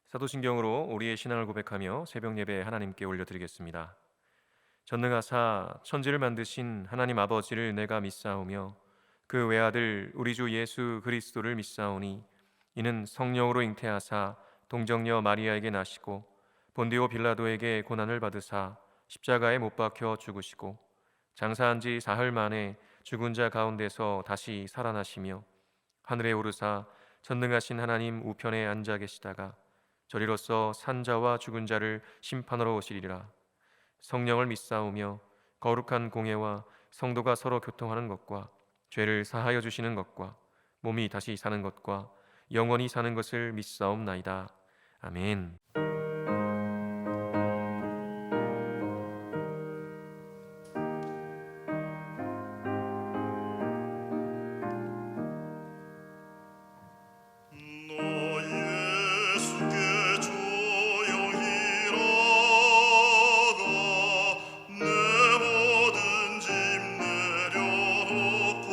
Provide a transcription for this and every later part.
사도신경으로 우리의 신앙을 고백하며 새벽 예배 하나님께 올려드리겠습니다. 전능하사 천지를 만드신 하나님 아버지를 내가 믿사오며 그 외아들 우리 주 예수 그리스도를 믿사오니 이는 성령으로 잉태하사 동정녀 마리아에게 나시고 본디오 빌라도에게 고난을 받으사 십자가에 못 박혀 죽으시고 장사한 지 사흘 만에 죽은 자 가운데서 다시 살아나시며 하늘에 오르사 전능하신 하나님 우편에 앉아 계시다가 저리로서 산자와 죽은 자를 심판하러 오시리라. 성령을 믿사오며 거룩한 공예와 성도가 서로 교통하는 것과 죄를 사하여 주시는 것과 몸이 다시 사는 것과 영원히 사는 것을 믿사옵나이다. 아멘. 너 예수께 조용히 라가 내 모든 짐 내려놓고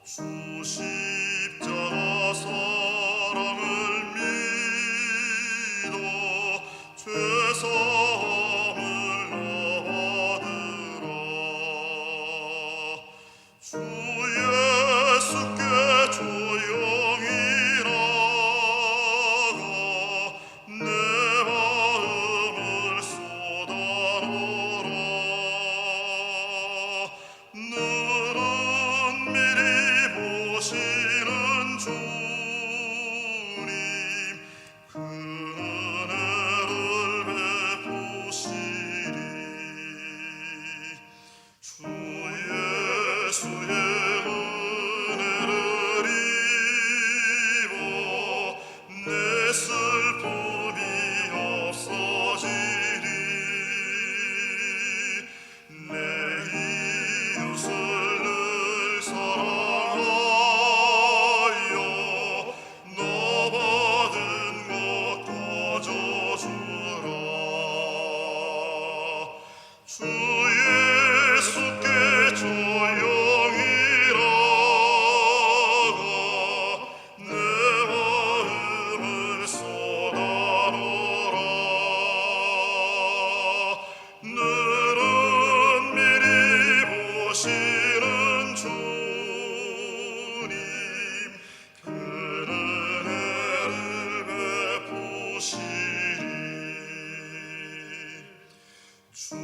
주 십자가 사랑을 믿어 죄사함을 받으라. 주 예수께 조용히 나가 내 마음을 쏟아놓으라. 너는 미리 보시는 주님 그 은혜를 베푸시리. 주 예수의 은혜를 입어 내 슬픔이 없어지리. 내 이웃을 늘 사랑하여 너 받은 것 가져주라. 주 예수께 조용히 나가 내 마음을 쏟아놓으라. 너는 미리 보시는 주님 그 은혜를 베푸시리. 주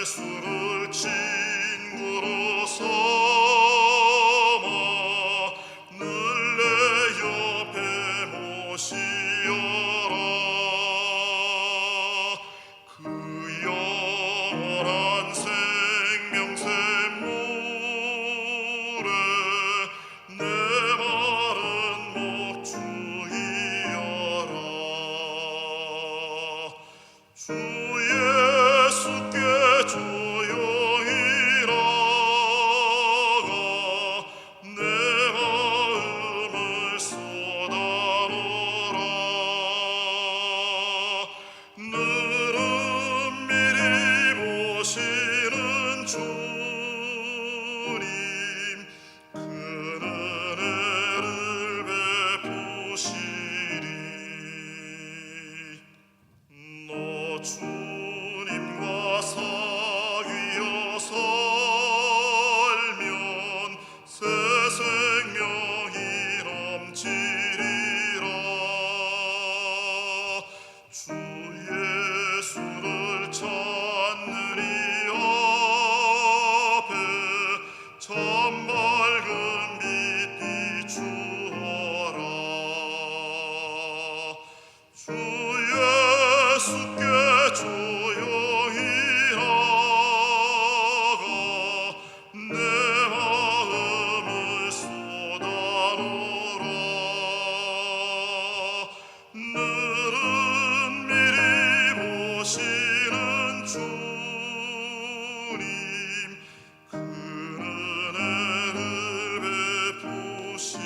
예수를 친구로 삼아 늘 내 옆에 모시어라. 그 영원한 생명샘물에 내 마른 목 주이여라. 주 예수께 조용히 나가 내 마음을 쏟아놓으라. 너는 미리 보시는 주님 그 은혜를 베푸시리. 너 주님과 사귀어 살면 새 생명이 넘치리라. 주 예수를 찾는 이 앞에 참 밝은 빛 비추어라. 주 예수께 조용히 나가 내 마음을 쏟아놓으라. 너는 미리 보시는 주님 그 은혜를 베푸시리.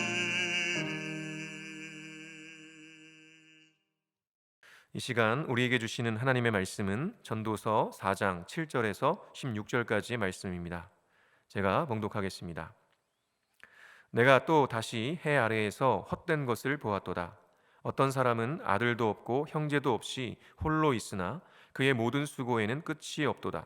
이 시간 우리에게 주시는 하나님의 말씀은 전도서 4장 7절에서 16절까지의 말씀입니다. 제가 봉독하겠습니다. 내가 또 다시 해 아래에서 헛된 것을 보았도다. 어떤 사람은 아들도 없고 형제도 없이 홀로 있으나 그의 모든 수고에는 끝이 없도다.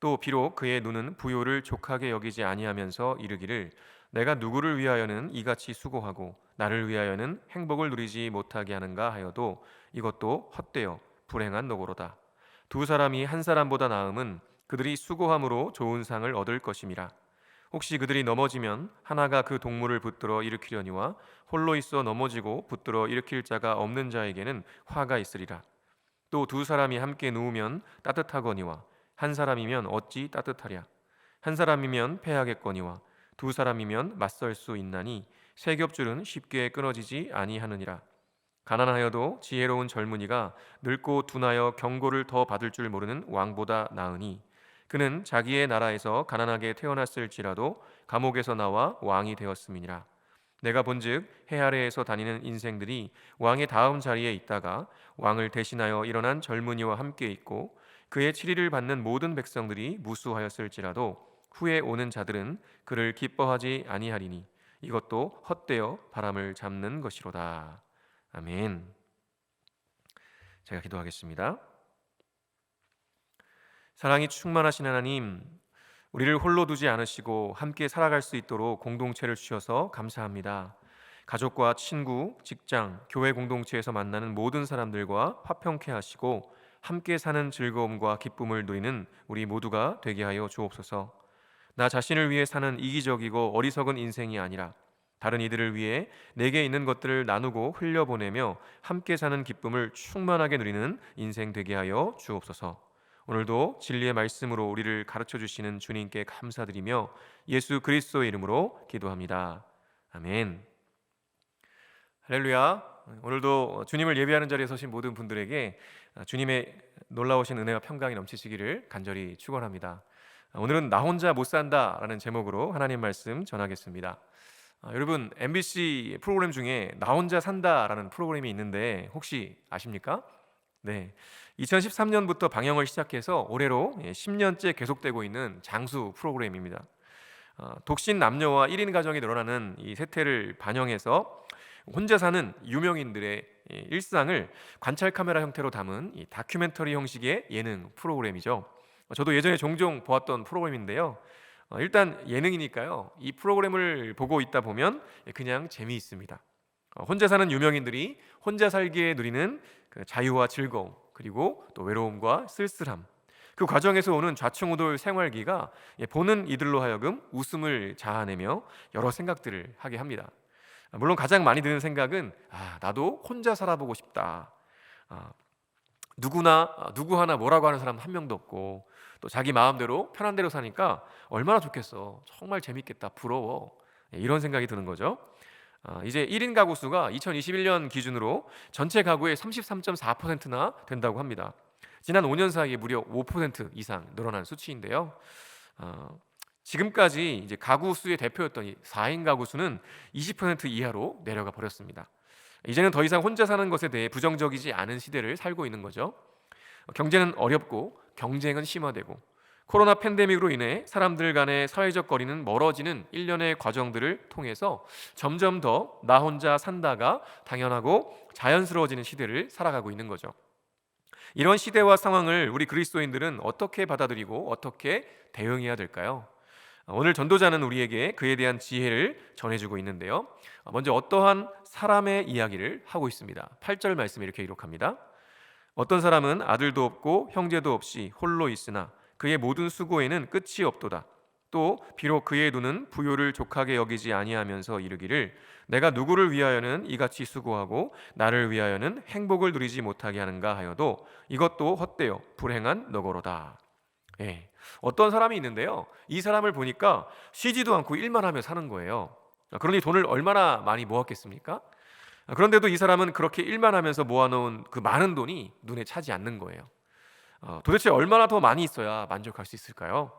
또 비록 그의 눈은 부요를 족하게 여기지 아니하면서 이르기를 내가 누구를 위하여는 이같이 수고하고 나를 위하여는 행복을 누리지 못하게 하는가 하여도 이것도 헛되어 불행한 노고로다. 두 사람이 한 사람보다 나음은 그들이 수고함으로 좋은 상을 얻을 것임이라. 혹시 그들이 넘어지면 하나가 그 동물을 붙들어 일으키려니와 홀로 있어 넘어지고 붙들어 일으킬 자가 없는 자에게는 화가 있으리라. 또 두 사람이 함께 누우면 따뜻하거니와 한 사람이면 어찌 따뜻하랴. 한 사람이면 패하겠거니와 두 사람이면 맞설 수 있나니 세 겹줄은 쉽게 끊어지지 아니하느니라. 가난하여도 지혜로운 젊은이가 늙고 둔하여 경고를 더 받을 줄 모르는 왕보다 나으니 그는 자기의 나라에서 가난하게 태어났을지라도 감옥에서 나와 왕이 되었음이니라. 내가 본즉 해 아래에서 다니는 인생들이 왕의 다음 자리에 있다가 왕을 대신하여 일어난 젊은이와 함께 있고 그의 치리를 받는 모든 백성들이 무수하였을지라도 후에 오는 자들은 그를 기뻐하지 아니하리니 이것도 헛되어 바람을 잡는 것이로다. 아멘. 제가 기도하겠습니다. 사랑이 충만하신 하나님, 우리를 홀로 두지 않으시고 함께 살아갈 수 있도록 공동체를 주셔서 감사합니다. 가족과 친구, 직장, 교회 공동체에서 만나는 모든 사람들과 화평케 하시고 함께 사는 즐거움과 기쁨을 누리는 우리 모두가 되게 하여 주옵소서. 나 자신을 위해 사는 이기적이고 어리석은 인생이 아니라 다른 이들을 위해 내게 있는 것들을 나누고 흘려보내며 함께 사는 기쁨을 충만하게 누리는 인생 되게 하여 주옵소서. 오늘도 진리의 말씀으로 우리를 가르쳐 주시는 주님께 감사드리며 예수 그리스도의 이름으로 기도합니다. 아멘. 할렐루야. 오늘도 주님을 예배하는 자리에 서신 모든 분들에게 주님의 놀라우신 은혜와 평강이 넘치시기를 간절히 축원합니다. 오늘은 나 혼자 못 산다라는 제목으로 하나님 말씀 전하겠습니다. 여러분, MBC 프로그램 중에 나 혼자 산다라는 프로그램이 있는데 혹시 아십니까? 네, 2013년부터 방영을 시작해서 올해로 10년째 계속되고 있는 장수 프로그램입니다. 독신 남녀와 1인 가정이 늘어나는 이 세태를 반영해서 혼자 사는 유명인들의 일상을 관찰 카메라 형태로 담은 이 다큐멘터리 형식의 예능 프로그램이죠. 저도 예전에 종종 보았던 프로그램인데요. 일단 예능이니까요. 이 프로그램을 보고 있다 보면 그냥 재미있습니다. 혼자 사는 유명인들이 혼자 살기에 누리는 그 자유와 즐거움, 그리고 또 외로움과 쓸쓸함, 그 과정에서 오는 좌충우돌 생활기가 보는 이들로 하여금 웃음을 자아내며 여러 생각들을 하게 합니다. 물론 가장 많이 드는 생각은 나도 혼자 살아보고 싶다. 누구 하나 뭐라고 하는 사람 한 명도 없고 또 자기 마음대로 편한 대로 사니까 얼마나 좋겠어. 정말 재밌겠다. 부러워. 이런 생각이 드는 거죠. 이제 1인 가구 수가 2021년 기준으로 전체 가구의 33.4%나 된다고 합니다. 지난 5년 사이에 무려 5% 이상 늘어난 수치인데요. 지금까지 이제 가구 수의 대표였던 이 4인 가구 수는 20% 이하로 내려가 버렸습니다. 이제는 더 이상 혼자 사는 것에 대해 부정적이지 않은 시대를 살고 있는 거죠. 경제는 어렵고 경쟁은 심화되고 코로나 팬데믹으로 인해 사람들 간의 사회적 거리는 멀어지는 일련의 과정들을 통해서 점점 더 나 혼자 산다가 당연하고 자연스러워지는 시대를 살아가고 있는 거죠. 이런 시대와 상황을 우리 그리스도인들은 어떻게 받아들이고 어떻게 대응해야 될까요? 오늘 전도자는 우리에게 그에 대한 지혜를 전해주고 있는데요. 먼저 어떠한 사람의 이야기를 하고 있습니다. 8절 말씀에 이렇게 기록합니다. 어떤 사람은 아들도 없고 형제도 없이 홀로 있으나 그의 모든 수고에는 끝이 없도다. 또 비록 그의 눈은 부요를 족하게 여기지 아니하면서 이르기를 내가 누구를 위하여는 이같이 수고하고 나를 위하여는 행복을 누리지 못하게 하는가 하여도 이것도 헛되어 불행한 너거로다. 어떤 사람이 있는데요. 이 사람을 보니까 쉬지도 않고 일만 하며 사는 거예요. 그러니 돈을 얼마나 많이 모았겠습니까? 그런데도 이 사람은 그렇게 일만 하면서 모아놓은 그 많은 돈이 눈에 차지 않는 거예요. 도대체 얼마나 더 많이 있어야 만족할 수 있을까요?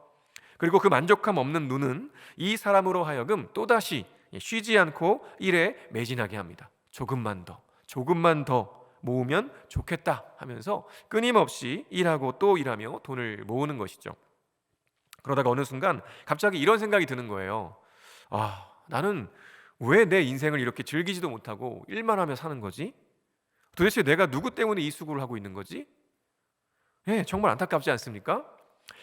그리고 그 만족함 없는 눈은 이 사람으로 하여금 또다시 쉬지 않고 일에 매진하게 합니다. 조금만 더 모으면 좋겠다 하면서 끊임없이 일하고 또 일하며 돈을 모으는 것이죠. 그러다가 어느 순간 갑자기 이런 생각이 드는 거예요. 나는 왜 내 인생을 이렇게 즐기지도 못하고 일만 하며 사는 거지? 도대체 내가 누구 때문에 이 수고를 하고 있는 거지? 예, 정말 안타깝지 않습니까?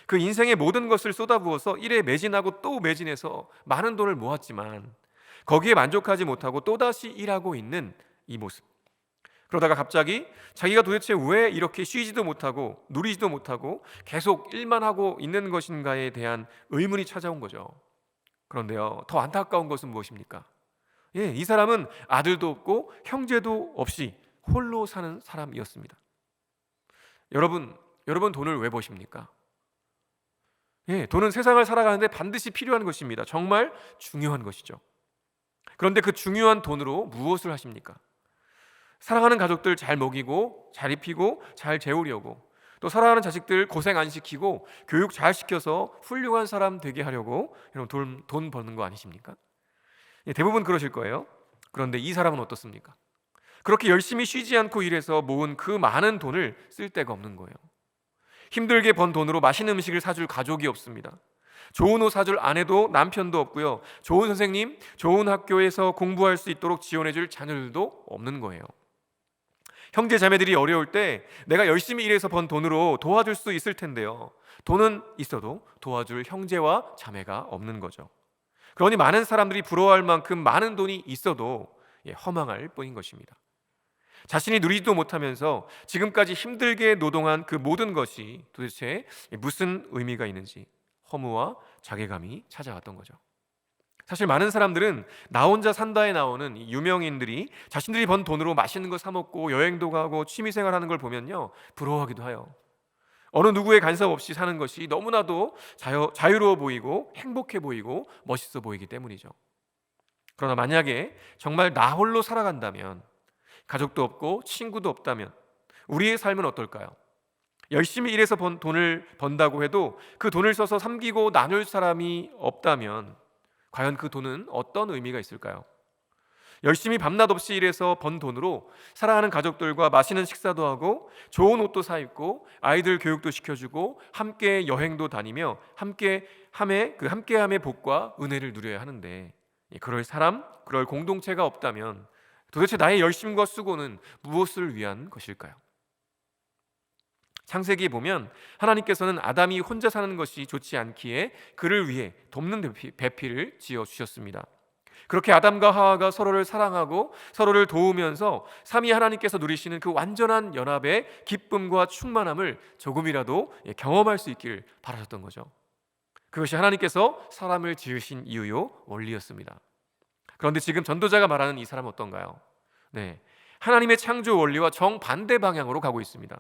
그 인생의 모든 것을 쏟아부어서 일에 매진하고 또 매진해서 많은 돈을 모았지만 거기에 만족하지 못하고 또다시 일하고 있는 이 모습. 그러다가 갑자기 자기가 도대체 왜 이렇게 쉬지도 못하고 누리지도 못하고 계속 일만 하고 있는 것인가에 대한 의문이 찾아온 거죠. 그런데요, 더 안타까운 것은 무엇입니까? 예, 이 사람은 아들도 없고 형제도 없이 홀로 사는 사람이었습니다. 여러분 돈을 왜 버십니까? 예, 돈은 세상을 살아가는데 반드시 필요한 것입니다. 정말 중요한 것이죠. 그런데 그 중요한 돈으로 무엇을 하십니까? 사랑하는 가족들 잘 먹이고 잘 입히고 잘 재우려고, 또 사랑하는 자식들 고생 안 시키고 교육 잘 시켜서 훌륭한 사람 되게 하려고 여러분 돈 버는 거 아니십니까? 예, 대부분 그러실 거예요. 그런데 이 사람은 어떻습니까? 그렇게 열심히 쉬지 않고 일해서 모은 그 많은 돈을 쓸 데가 없는 거예요. 힘들게 번 돈으로 맛있는 음식을 사줄 가족이 없습니다. 좋은 옷 사줄 아내도 남편도 없고요. 좋은 선생님, 좋은 학교에서 공부할 수 있도록 지원해줄 자녀들도 없는 거예요. 형제 자매들이 어려울 때 내가 열심히 일해서 번 돈으로 도와줄 수 있을 텐데요, 돈은 있어도 도와줄 형제와 자매가 없는 거죠. 그러니 많은 사람들이 부러워할 만큼 많은 돈이 있어도 허망할 뿐인 것입니다. 자신이 누리지도 못하면서 지금까지 힘들게 노동한 그 모든 것이 도대체 무슨 의미가 있는지 허무와 자괴감이 찾아왔던 거죠. 사실 많은 사람들은 나 혼자 산다에 나오는 이 유명인들이 자신들이 번 돈으로 맛있는 거 사 먹고 여행도 가고 취미생활하는 걸 보면요, 부러워하기도 해요. 어느 누구의 간섭 없이 사는 것이 너무나도 자유로워 보이고 행복해 보이고 멋있어 보이기 때문이죠. 그러나 만약에 정말 나 홀로 살아간다면, 가족도 없고 친구도 없다면 우리의 삶은 어떨까요? 열심히 일해서 번 돈을 번다고 해도 그 돈을 써서 섬기고 나눌 사람이 없다면 과연 그 돈은 어떤 의미가 있을까요? 열심히 밤낮 없이 일해서 번 돈으로 사랑하는 가족들과 맛있는 식사도 하고 좋은 옷도 사 입고 아이들 교육도 시켜주고 함께 여행도 다니며 함께함의 복과 은혜를 누려야 하는데, 그럴 사람, 그럴 공동체가 없다면 도대체 나의 열심과 수고는 무엇을 위한 것일까요? 창세기에 보면 하나님께서는 아담이 혼자 사는 것이 좋지 않기에 그를 위해 돕는 배필을 지어 주셨습니다. 그렇게 아담과 하와가 서로를 사랑하고 서로를 도우면서 삼위 하나님께서 누리시는 그 완전한 연합의 기쁨과 충만함을 조금이라도 경험할 수 있기를 바라셨던 거죠. 그것이 하나님께서 사람을 지으신 이유요 원리였습니다. 그런데 지금 전도자가 말하는 이 사람은 어떤가요? 네, 하나님의 창조 원리와 정반대 방향으로 가고 있습니다.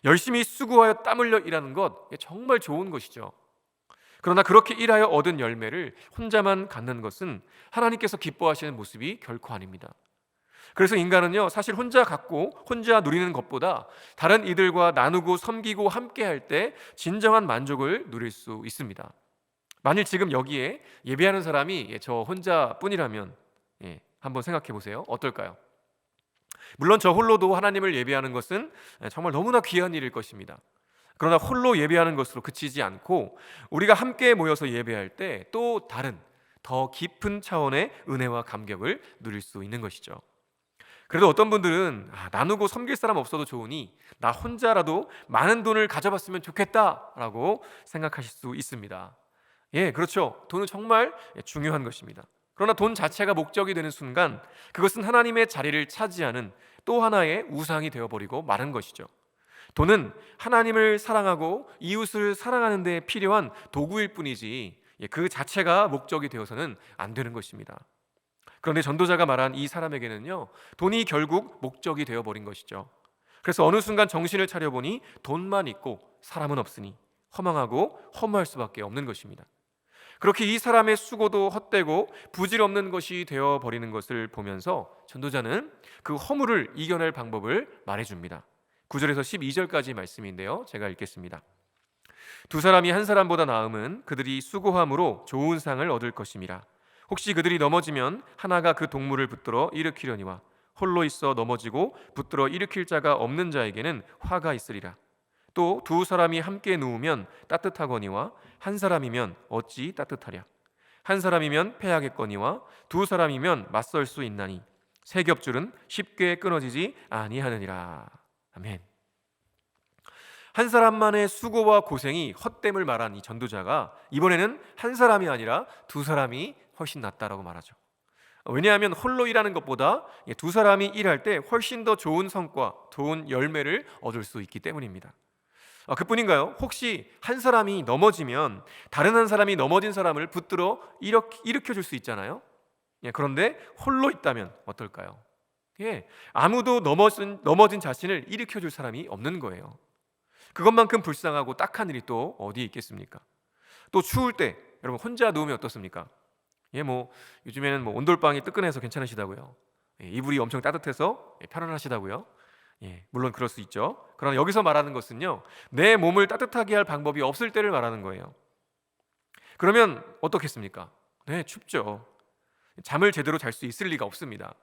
열심히 수고하여 땀 흘려 일하는 것 정말 좋은 것이죠. 그러나 그렇게 일하여 얻은 열매를 혼자만 갖는 것은 하나님께서 기뻐하시는 모습이 결코 아닙니다. 그래서 인간은요, 사실 혼자 갖고 혼자 누리는 것보다 다른 이들과 나누고 섬기고 함께 할 때 진정한 만족을 누릴 수 있습니다. 만일 지금 여기에 예배하는 사람이 저 혼자뿐이라면 한번 생각해 보세요. 어떨까요? 물론 저 홀로도 하나님을 예배하는 것은 정말 너무나 귀한 일일 것입니다. 그러나 홀로 예배하는 것으로 그치지 않고 우리가 함께 모여서 예배할 때 또 다른 더 깊은 차원의 은혜와 감격을 누릴 수 있는 것이죠. 그래도 어떤 분들은 나누고 섬길 사람 없어도 좋으니 나 혼자라도 많은 돈을 가져봤으면 좋겠다라고 생각하실 수 있습니다. 예, 그렇죠. 돈은 정말 중요한 것입니다. 그러나 돈 자체가 목적이 되는 순간 그것은 하나님의 자리를 차지하는 또 하나의 우상이 되어버리고 마는 것이죠. 돈은 하나님을 사랑하고 이웃을 사랑하는 데 필요한 도구일 뿐이지 그 자체가 목적이 되어서는 안 되는 것입니다. 그런데 전도자가 말한 이 사람에게는요, 돈이 결국 목적이 되어버린 것이죠. 그래서 어느 순간 정신을 차려보니 돈만 있고 사람은 없으니 허망하고 허무할 수밖에 없는 것입니다. 그렇게 이 사람의 수고도 헛되고 부질없는 것이 되어버리는 것을 보면서 전도자는 그 허물을 이겨낼 방법을 말해줍니다. 9절에서 12절까지 말씀인데요, 제가 읽겠습니다. 두 사람이 한 사람보다 나음은 그들이 수고함으로 좋은 상을 얻을 것임이라. 혹시 그들이 넘어지면 하나가 그 동물을 붙들어 일으키려니와 홀로 있어 넘어지고 붙들어 일으킬 자가 없는 자에게는 화가 있으리라. 또 두 사람이 함께 누우면 따뜻하거니와 한 사람이면 어찌 따뜻하랴. 한 사람이면 패하겠거니와 두 사람이면 맞설 수 있나니 세 겹줄은 쉽게 끊어지지 아니하느니라. 아멘. 한 사람만의 수고와 고생이 헛됨을 말한 이 전도자가 이번에는 한 사람이 아니라 두 사람이 훨씬 낫다라고 말하죠. 왜냐하면 홀로 일하는 것보다 두 사람이 일할 때 훨씬 더 좋은 성과, 좋은 열매를 얻을 수 있기 때문입니다. 그뿐인가요? 혹시 한 사람이 넘어지면 다른 한 사람이 넘어진 사람을 붙들어 일으켜 줄 수 있잖아요. 그런데 홀로 있다면 어떨까요? 아무도 넘어진 자신을 일으켜 줄 사람이 없는 거예요. 그것만큼 불쌍하고 딱한 일이 또 어디 있겠습니까? 또 추울 때 여러분 혼자 누우면 어떻습니까? 요즘에는 온돌방이 뜨끈해서 괜찮으시다고요. 이불이 엄청 따뜻해서 편안하시다고요. 물론 그럴 수 있죠. 그러나 여기서 말하는 것은요, 내 몸을 따뜻하게 할 방법이 없을 때를 말하는 거예요. 그러면 어떻겠습니까? 춥죠. 잠을 제대로 잘 수 있을 리가 없습니다.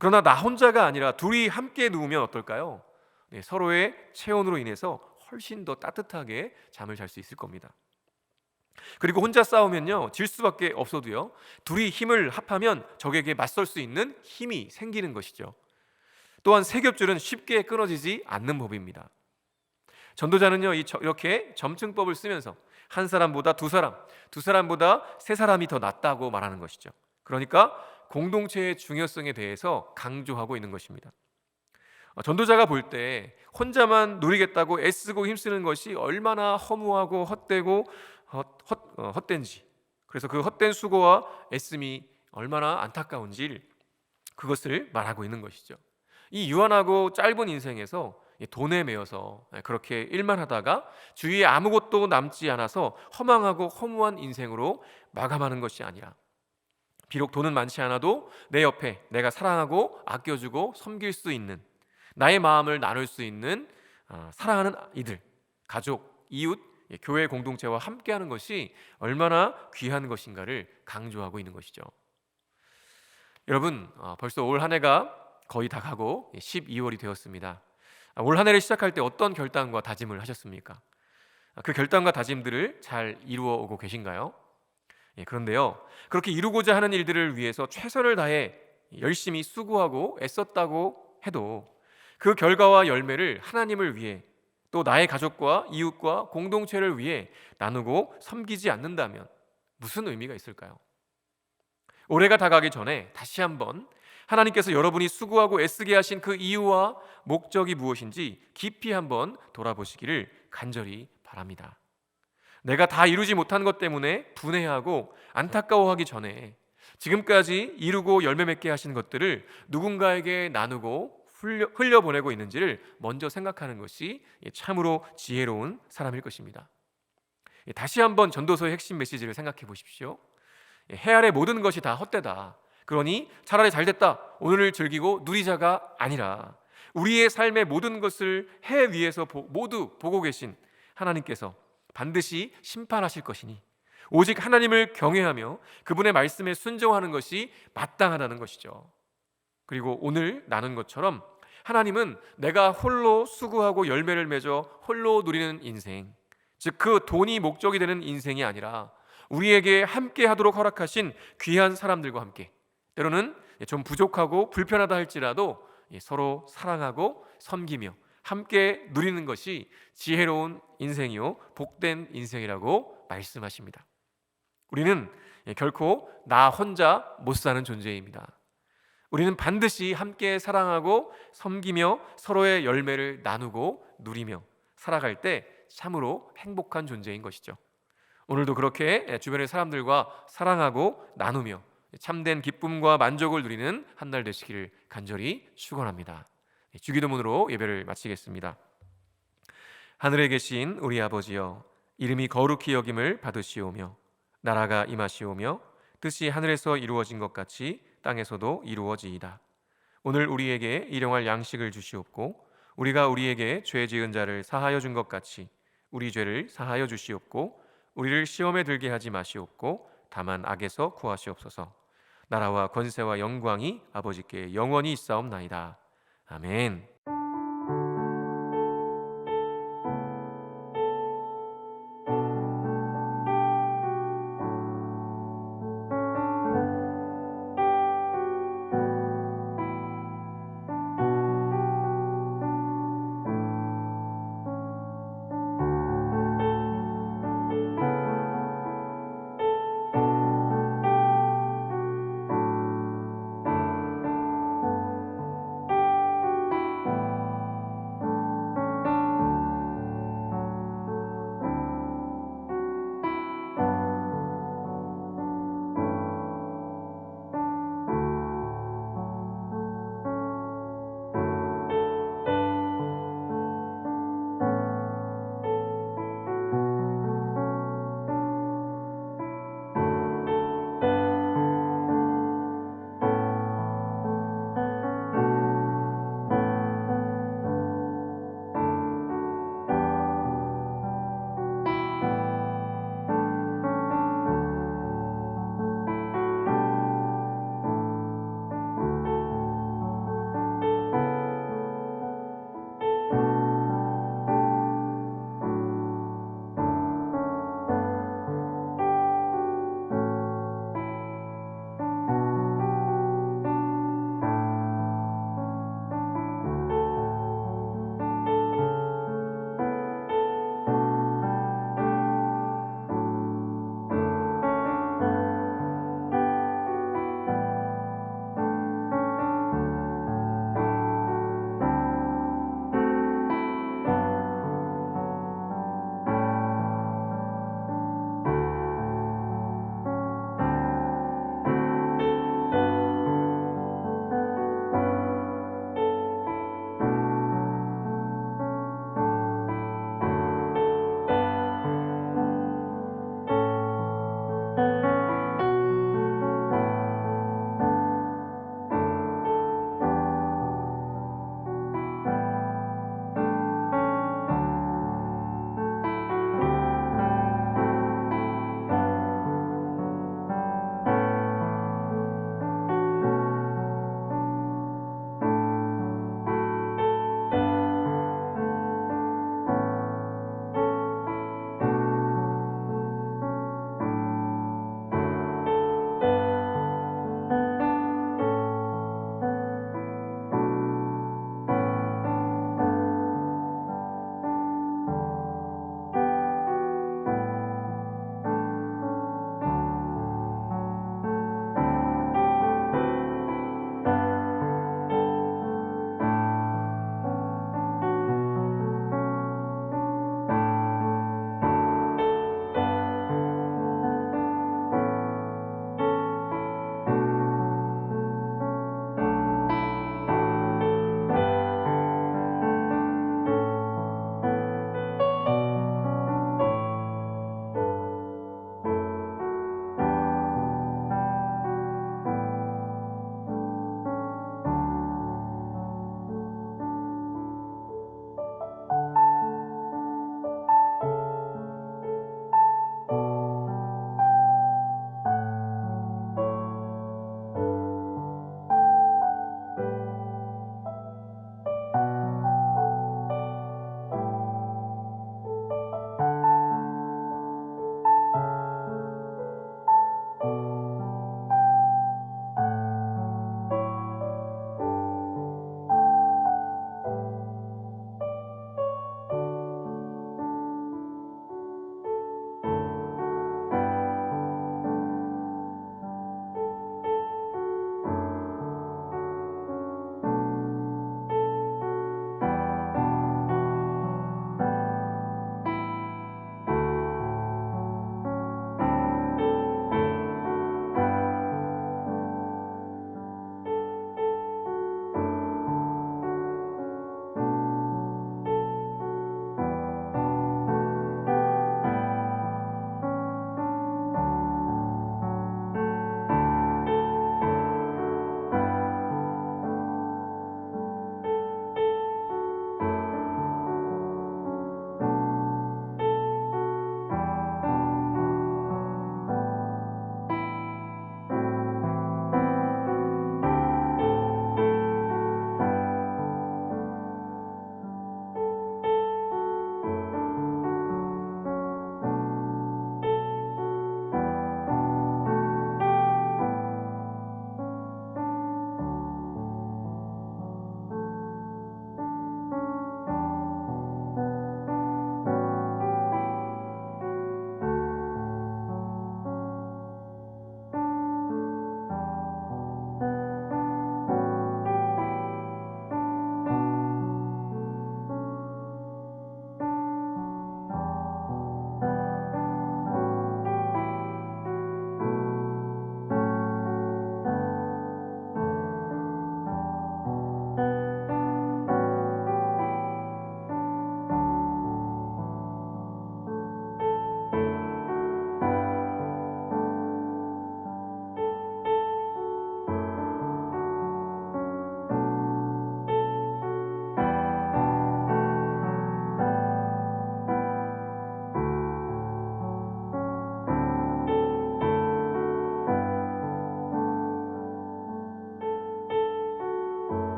그러나 나 혼자가 아니라 둘이 함께 누우면 어떨까요? 서로의 체온으로 인해서 훨씬 더 따뜻하게 잠을 잘 수 있을 겁니다. 그리고 혼자 싸우면요, 질 수밖에 없어도요, 둘이 힘을 합하면 적에게 맞설 수 있는 힘이 생기는 것이죠. 또한 세 겹줄은 쉽게 끊어지지 않는 법입니다. 전도자는요, 이렇게 점층법을 쓰면서 한 사람보다 두 사람보다 세 사람이 더 낫다고 말하는 것이죠. 그러니까 공동체의 중요성에 대해서 강조하고 있는 것입니다. 전도자가 볼 때 혼자만 누리겠다고 애쓰고 힘쓰는 것이 얼마나 허무하고 헛된지, 그래서 그 헛된 수고와 애씀이 얼마나 안타까운지 그것을 말하고 있는 것이죠. 이 유한하고 짧은 인생에서 돈에 매여서 그렇게 일만 하다가 주위에 아무것도 남지 않아서 허망하고 허무한 인생으로 마감하는 것이 아니라, 비록 돈은 많지 않아도 내 옆에 내가 사랑하고 아껴주고 섬길 수 있는, 나의 마음을 나눌 수 있는 사랑하는 이들, 가족, 이웃, 교회 공동체와 함께하는 것이 얼마나 귀한 것인가를 강조하고 있는 것이죠. 여러분, 벌써 올 한 해가 거의 다 가고 12월이 되었습니다. 올 한 해를 시작할 때 어떤 결단과 다짐을 하셨습니까? 그 결단과 다짐들을 잘 이루어 오고 계신가요? 그런데요, 그렇게 이루고자 하는 일들을 위해서 최선을 다해 열심히 수고하고 애썼다고 해도 그 결과와 열매를 하나님을 위해, 또 나의 가족과 이웃과 공동체를 위해 나누고 섬기지 않는다면 무슨 의미가 있을까요? 올해가 다가기 전에 다시 한번 하나님께서 여러분이 수고하고 애쓰게 하신 그 이유와 목적이 무엇인지 깊이 한번 돌아보시기를 간절히 바랍니다. 내가 다 이루지 못한 것 때문에 분해하고 안타까워하기 전에 지금까지 이루고 열매 맺게 하신 것들을 누군가에게 나누고 흘려보내고 있는지를 먼저 생각하는 것이 참으로 지혜로운 사람일 것입니다. 다시 한번 전도서의 핵심 메시지를 생각해 보십시오. 해 아래 모든 것이 다 헛되다. 그러니 차라리 잘됐다, 오늘을 즐기고 누리자가 아니라 우리의 삶의 모든 것을 해 위에서 모두 보고 계신 하나님께서 반드시 심판하실 것이니 오직 하나님을 경외하며 그분의 말씀에 순종하는 것이 마땅하다는 것이죠. 그리고 오늘 나눈 것처럼 하나님은 내가 홀로 수고하고 열매를 맺어 홀로 누리는 인생, 즉 그 돈이 목적이 되는 인생이 아니라 우리에게 함께 하도록 허락하신 귀한 사람들과 함께, 때로는 좀 부족하고 불편하다 할지라도 서로 사랑하고 섬기며 함께 누리는 것이 지혜로운 인생이요 복된 인생이라고 말씀하십니다. 우리는 결코 나 혼자 못 사는 존재입니다. 우리는 반드시 함께 사랑하고 섬기며 서로의 열매를 나누고 누리며 살아갈 때 참으로 행복한 존재인 것이죠. 오늘도 그렇게 주변의 사람들과 사랑하고 나누며 참된 기쁨과 만족을 누리는 한 날 되시기를 간절히 축원합니다. 주기도문으로 예배를 마치겠습니다. 하늘에 계신 우리 아버지여, 이름이 거룩히 여김을 받으시오며 나라가 임하시오며 뜻이 하늘에서 이루어진 것 같이 땅에서도 이루어지이다. 오늘 우리에게 일용할 양식을 주시옵고 우리가 우리에게 죄 지은 자를 사하여 준 것 같이 우리 죄를 사하여 주시옵고 우리를 시험에 들게 하지 마시옵고 다만 악에서 구하시옵소서. 나라와 권세와 영광이 아버지께 영원히 있사옵나이다. 아멘.